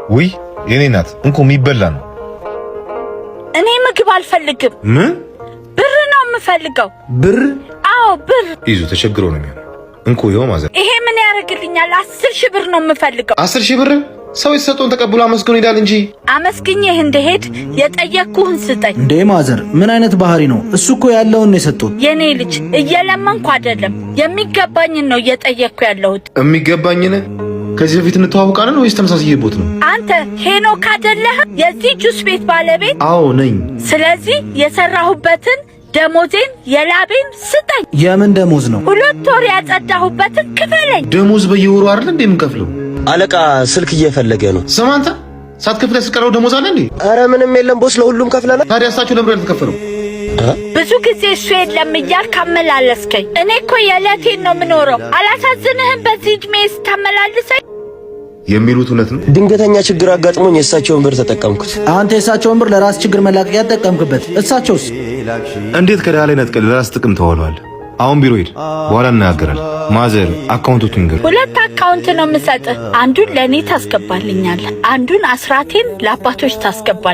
ውይ የኔ ናት እንኮ የሚበላ ነው። እኔ ምግብ አልፈልግም። ምን? ብር ነው የምፈልገው። ብር? አዎ ብር። ይዙ ተቸግሮ ነው የሚሆነው። እንኮ ይኸው ማዘር። ይሄ ምን ያደርግልኛል? 10,000 ብር ነው የምፈልገው። 10,000 ብር? ሰው የተሰጠውን ተቀብሎ አመስግኖ ይላል እንጂ። አመስግኜህ እንደሄድ የጠየቅኩህን ስጠኝ። እንዴ ማዘር ምን አይነት ባህሪ ነው? እሱ እኮ ያለውን ነው የሰጡት። የኔ ልጅ እየለመንኩ አይደለም፣ የሚገባኝን ነው እየጠየቅኩ ያለሁት። የሚገባኝን? ከዚህ በፊት እንተዋውቃለን ወይስ ተመሳሳይቦት ነው? አንተ ሄኖክ አይደለህ የዚህ ጁስ ቤት ባለቤት? አዎ ነኝ። ስለዚህ የሰራሁበትን ደሞዜን የላቤን ስጠኝ። የምን ደሞዝ ነው? 2 ወር ያጸዳሁበትን ክፈለኝ። ደሞዝ በየወሩ አይደል እንዴ የምንከፍለው? አለቃ ስልክ እየፈለገ ነው። ስማ አንተ ሳትከፍል ያስቀረው ደሞዝ አለ እንዴ? አረ ምንም የለም ቦስ፣ ለሁሉም ከፍለናል። ታዲያ እሳቸው ለምን ያልተከፈለው? ብዙ ጊዜ እሱ የለም እያልክ አመላለስከኝ። እኔ እኮ የዕለቴን ነው የምኖረው። አላሳዝንህም? በዚህ ዕድሜ ስታመላልሰኝ። የሚሉት እውነት ነው። ድንገተኛ ችግር አጋጥሞኝ የእሳቸውን ብር ተጠቀምኩት። አንተ የእሳቸውን ብር ለራስ ችግር መላቀቂያ ተጠቀምክበት። እሳቸውስ እንዴት ከዳ ላይ ነጥቀል ለራስ ጥቅም ተዋሏል? አሁን ቢሮ ሄድ፣ በኋላ እናገራለን። ማዘር አካውንቱን ንገር። 2 አካውንት ነው የምሰጥህ። አንዱን ለእኔ ታስገባልኛለህ፣ አንዱን አስራቴን ለአባቶች ታስገባል።